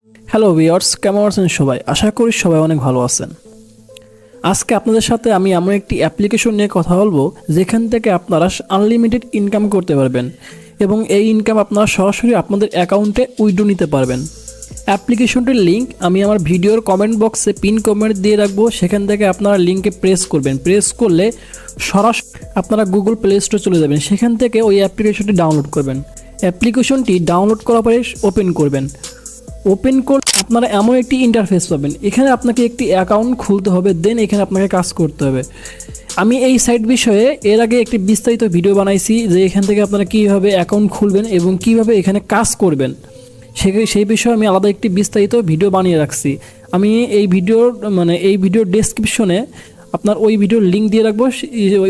Hello viewers, কেমন আছেন সবাই? আশা করি সবাই অনেক ভালো আছেন। আজকে আপনাদের সাথে আমি এমন একটি অ্যাপ্লিকেশন নিয়ে কথা বলবো যেখান থেকে আপনারা আনলিমিটেড ইনকাম করতে পারবেন এবং এই ইনকাম আপনারা সরাসরি আপনাদের অ্যাকাউন্টে উইথড্র নিতে পারবেন। অ্যাপ্লিকেশনটির লিঙ্ক আমি আমার ভিডিওর কমেন্ট বক্সে পিন কমেন্ট দিয়ে রাখবো, সেখান থেকে আপনারা লিঙ্কে প্রেস করবেন। প্রেস করলে সরাসরি আপনারা গুগল প্লে স্টোরে চলে যাবেন, সেখান থেকে ওই অ্যাপ্লিকেশনটি ডাউনলোড করবেন। অ্যাপ্লিকেশনটি ডাউনলোড করার পরে ওপেন করবেন। ওপেন করলে আপনারা এমন একটি ইন্টারফেস পাবেন, এখানে আপনাকে একটি অ্যাকাউন্ট খুলতে হবে, দেন এখানে আপনাকে কাজ করতে হবে। আমি এই সাইট বিষয়ে এর আগে একটি বিস্তারিত ভিডিও বানাইছি যে এখান থেকে আপনারা কীভাবে অ্যাকাউন্ট খুলবেন এবং কিভাবে এখানে কাজ করবেন, সেই বিষয়ে আমি আলাদা একটি বিস্তারিত ভিডিও বানিয়ে রাখছি। আমি এই ভিডিওর ডেসক্রিপশনে আপনার ওই ভিডিওর লিঙ্ক দিয়ে রাখবো,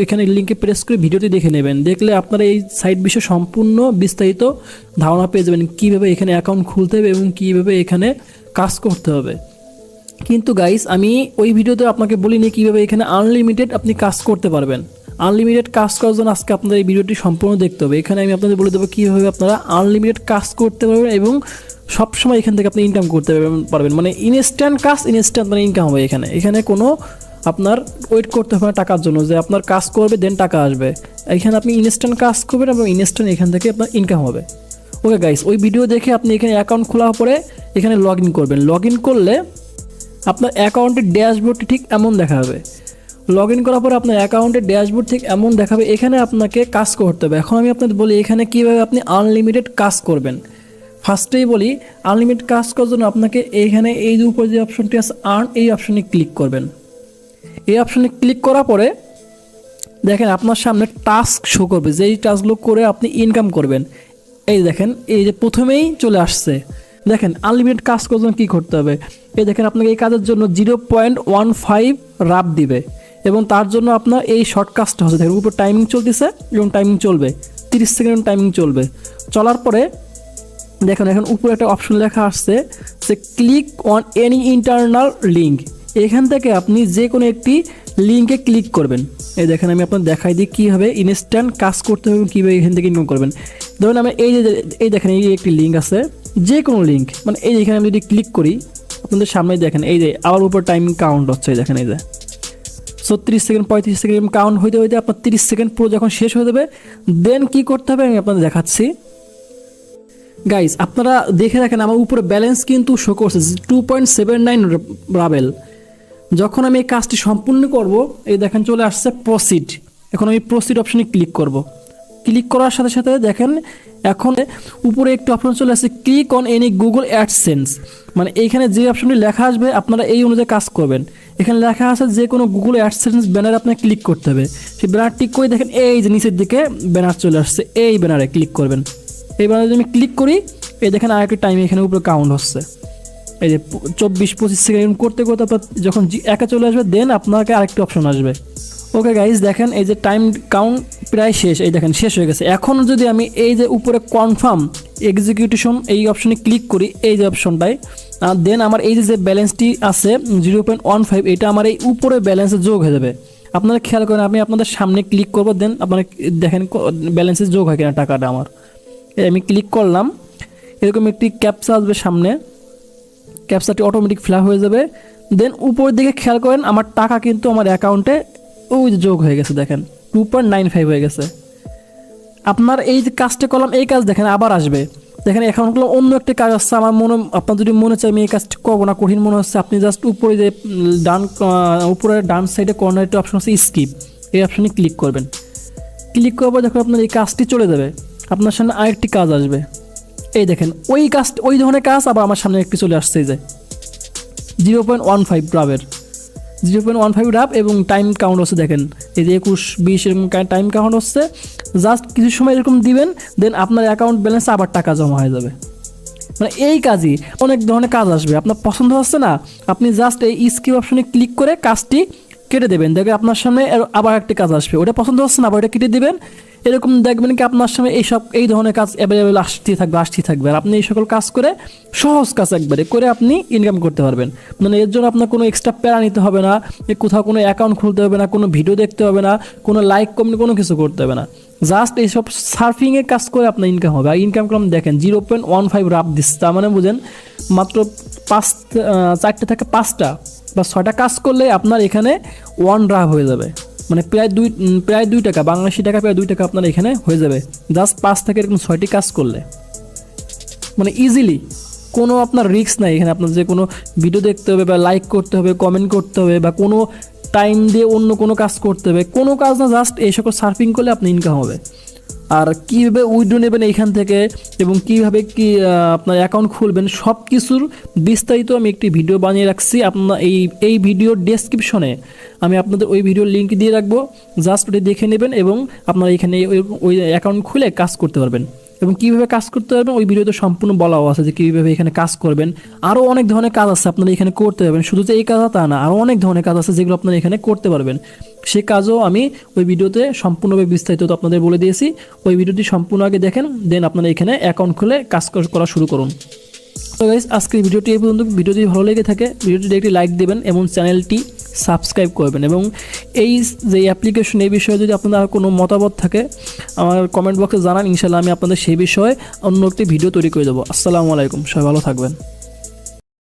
এখানে লিঙ্কে প্রেস করে ভিডিওটি দেখে নেবেন। দেখলে আপনারা এই সাইট বিষয়ে সম্পূর্ণ বিস্তারিত ধারণা পেয়ে যাবেন কীভাবে এখানে অ্যাকাউন্ট খুলতে হবে এবং কীভাবে এখানে কাজ করতে হবে। কিন্তু গাইস, আমি ওই ভিডিওতে আপনাকে বলিনি কীভাবে এখানে আনলিমিটেড আপনি কাজ করতে পারবেন। আনলিমিটেড কাজ করার জন্য আজকে আপনাদের এই ভিডিওটি সম্পূর্ণ দেখতে হবে। এখানে আমি আপনাদের বলে দেবো কীভাবে আপনারা আনলিমিটেড কাজ করতে পারবেন এবং সবসময় এখান থেকে আপনি ইনকাম করতে পারবেন। মানে ইনস্ট্যান্ট কাজ, ইনস্ট্যান্ট মানে ইনকাম হবে। এখানে কোনো আপনার ওয়েট করতে হবে না টাকার জন্য যে আপনার কাজ করবে দেন টাকা আসবে। এখানে আপনি ইনস্ট্যান্ট কাজ করবেন এবং ইনস্ট্যান্ট এখান থেকে আপনার ইনকাম হবে। ওকে গাইস, ওই ভিডিও দেখে আপনি এখানে অ্যাকাউন্ট খোলার পরে এখানে লগ ইন করবেন। লগ ইন করলে আপনার অ্যাকাউন্টের ড্যাশবোর্ডটি ঠিক এমন দেখাবে। লগ ইন করার পরে আপনার অ্যাকাউন্টের ড্যাশবোর্ড ঠিক এমন দেখাবে। এখানে আপনাকে কাজ করতে হবে। এখন আমি আপনাদের বলি এখানে কীভাবে আপনি আনলিমিটেড কাজ করবেন। ফার্স্টেই বলি, আনলিমিটেড কাজ করার জন্য আপনাকে এইখানে এই যে উপরে যে অপশনটি আছে আর্ন, এই অপশনে ক্লিক করবেন। এই অপশনে ক্লিক করার পরে দেখেন আপনার সামনে টাস্ক শো করবে, যেই টাস্কগুলো করে আপনি ইনকাম করবেন। এই দেখেন, এই যে প্রথমেই চলে আসছে, দেখেন আনলিমিটেড কাজ করার জন্য কী করতে হবে। এই দেখেন আপনাকে এই কাজের জন্য 0.15 রাব দিবে এবং তার জন্য আপনার এই শর্ট কাজটা হচ্ছে, দেখেন উপর টাইমিং চলতেছে এবং টাইমিং চলবে 30 সেকেন্ড টাইমিং চলবে। চলার পরে দেখেন এখন উপরে একটা অপশন লেখা আসছে যে click on any internal link. এখান থেকে আপনি যে কোনো একটি লিঙ্কে ক্লিক করবেন। এই দেখেন আমি আপনার দেখাই দিই কীভাবে ইনস্ট্যান্ট কাজ করতে হবে এবং কীভাবে এখান থেকে ইনকাম করবেন। ধরুন আমি এই দেখেন এই একটি লিঙ্ক আছে, যে কোনো লিঙ্ক, মানে এই এখানে আমি যদি ক্লিক করি আপনাদের সামনে দেখেন এই যে আবার উপর টাইমিং কাউন্ট হচ্ছে, দেখেন এই যে 36 সেকেন্ড 35 সেকেন্ড কাউন্ট হইতে হইতে আপনার 30 সেকেন্ড পুরো যখন শেষ হয়ে যাবে দেন কী করতে হবে আমি আপনাদের দেখাচ্ছি। গাইজ আপনারা দেখে রাখেন আমার উপরে ব্যালেন্স কিন্তু শো করছে 2.79 রাবেল। যখন আমি এই কাজটি সম্পূর্ণ করব এই দেখেন চলে আসছে প্রসিড। এখন আমি প্রসিড অপশনে ক্লিক করব। ক্লিক করার সাথে সাথে দেখেন এখন উপরে একটি অপশন চলে আসছে click on any Google AdSense. মানে এইখানে যে অপশনটি লেখা আসবে আপনারা এই অনুযায়ী কাজ করবেন। এখানে লেখা আছে যে কোনো গুগল অ্যাডসেন্স ব্যানারে আপনাকে ক্লিক করতে হবে। সেই ব্যানার টিক করে দেখেন এই যে নিচের দিকে ব্যানার চলে আসছে, এই ব্যানারে ক্লিক করবেন। এই ব্যানারে যদি আমি ক্লিক করি এই দেখেন আরেকটি টাইম এখানে উপরে কাউন্ট হচ্ছে, এই যে 24-25 সেকেন্ড করতে করতে আপনার যখন একা চলে আসবে দেন আপনাকে আরেকটি অপশন আসবে। ওকে গাইজ দেখেন এই যে টাইম কাউন্ট প্রায় শেষ, এই দেখেন শেষ হয়ে গেছে। এখন যদি আমি এই যে উপরে কনফার্ম এক্সিকিউশন এই অপশনে ক্লিক করি, এই যে অপশনটায়, দেন আমার এই যে ব্যালেন্সটি আছে 0.15 এটা আমার এই উপরে ব্যালেন্সে যোগ হয়ে যাবে। আপনারা খেয়াল করেন, আমি আপনাদের সামনে ক্লিক করবো দেন আপনারা দেখেন ব্যালেন্সে যোগ হয় কিনা টাকাটা আমার। আমি ক্লিক করলাম, এরকম একটি ক্যাপচা আসবে সামনে, ক্যাপচাটি অটোমেটিক ফিল আপ হয়ে যাবে। দেন উপরের দিকে খেয়াল করেন আমার টাকা কিন্তু আমার অ্যাকাউন্টে ওই যোগ হয়ে গেছে, দেখেন 2.95 হয়ে গেছে। আপনার এই যে কাজটা করলাম এই কাজ দেখেন আবার আসবে। দেখেন এখন অন্য একটা কাজ আসছে আমার আপনার যদি মনে চাই আমি এই কাজটি করবো না, কঠিন মনে হচ্ছে, আপনি জাস্ট উপরে যে উপরে ডান সাইডে কর্নার একটা অপশন আছে স্কিপ, এই অপশনে ক্লিক করবেন। ক্লিক করবো দেখুন আপনার এই কাজটি চলে যাবে, আপনার সামনে আরেকটি কাজ আসবে। এই দেখেন ওই ধরনের কাজ আবার আমার সামনে একটি চলে আসছে, যে 0.15 রাবের 0.15 রাব এবং টাইম কাউন্ট হচ্ছে দেখেন এই যে 21-20 এরকম টাইম কাউন্ট হচ্ছে। জাস্ট কিছু সময় এরকম দিবেন দেন আপনার অ্যাকাউন্ট ব্যালেন্স আবার টাকা জমা হয়ে যাবে। মানে এই কাজই অনেক ধরনের কাজ আসবে, আপনার পছন্দ হচ্ছে না আপনি জাস্ট এই স্কিপ অপশনে ক্লিক করে কাজটি কেটে দেবেন। দেখবেন আপনার সামনে আবার একটি কাজ আসবে, ওটা পছন্দ হচ্ছে না আবার ওটা কেটে দেবেন এরকম দেখবেন কি আপনার সামনে এই ধরনের কাজ অ্যাভেলেবেল আসতেই থাকবে আর আপনি এই সকল কাজ করে সহজ কাজ একবারে করে আপনি ইনকাম করতে পারবেন। মানে এর জন্য আপনার কোনো এক্সট্রা প্যারা নিতে হবে না, কোথাও কোনো অ্যাকাউন্ট খুলতে হবে না, কোনো ভিডিও দেখতে হবে না, কোনো লাইক কমেন্ট কোনো কিছু করতে হবে না। জাস্ট এইসব সার্ফিংয়ের কাজ করে আপনার ইনকাম হবে। আর ইনকাম করলাম দেখেন 0.15 রাফ দিচ্ছে, তার মানে বুঝেন মাত্র 4টে থেকে 5টা বা 6টা কাজ করলে আপনার এখানে 1 রাফ হয়ে যাবে। মানে প্রায় 2 টাকা, বাংলাদেশি টাকা প্রায় 2 টাকা আপনার এখানে হয়ে যাবে জাস্ট 5 থেকে এরকম 6টি কাজ করলে। মানে ইজিলি, কোনো আপনার রিস্ক নাই এখানে। আপনার যে কোনো ভিডিও দেখতে হবে বা লাইক করতে হবে, কমেন্ট করতে হবে বা কোনো টাইম দিয়ে অন্য কোনো কাজ করতে হবে, কোনো কাজ না, জাস্ট এই সকল সার্ফিং করলে আপনার ইনকাম হবে। আর কীভাবে উইথড্র নেবেন এইখান থেকে এবং কীভাবে আপনার অ্যাকাউন্ট খুলবেন সব কিছুর বিস্তারিত আমি একটি ভিডিও বানিয়ে রাখছি। আপনার এই ভিডিওর ডেসক্রিপশনে আমি আপনাদের ওই ভিডিওর লিঙ্ক দিয়ে রাখবো, জাস্ট ওটা দেখে নেবেন এবং আপনারা এখানে ওই অ্যাকাউন্ট খুলে কাজ করতে পারবেন। এবং কীভাবে কাজ করতে পারবেন ওই ভিডিওতে সম্পূর্ণ বলাও আছে যে কীভাবে এখানে কাজ করবেন। আরও অনেক ধরনের কাজ আছে আপনারা এখানে করতে পারবেন, শুধু যে এই কাজ তা না, আরও অনেক ধরনের কাজ আছে যেগুলো আপনারা এখানে করতে পারবেন। সে কাজও আমি ওই ভিডিওতে সম্পূর্ণভাবে বিস্তারিত আপনাদের বলে দিয়েছি। ওই ভিডিওটি সম্পূর্ণ আগে দেখেন, দেন আপনারা এখানে অ্যাকাউন্ট খুলে কাজ করা শুরু করুন। তো গাইস, আজকের ভিডিওটি এই পর্যন্ত। ভিডিও যদি ভালো লেগে থাকে ভিডিওটি একটি লাইক দেবেন এবং চ্যানেলটি সাবস্ক্রাইব করবেন। এবং এই যে অ্যাপ্লিকেশন এই বিষয়ে যদি আপনাদের কোনো মতামত থাকে আমার কমেন্ট বক্সে জানান, ইনশাআল্লাহ আমি আপনাদের সেই বিষয়ে অন্য একটি ভিডিও তৈরি করে দেবো। আসসালামু আলাইকুম, সবাই ভালো থাকবেন।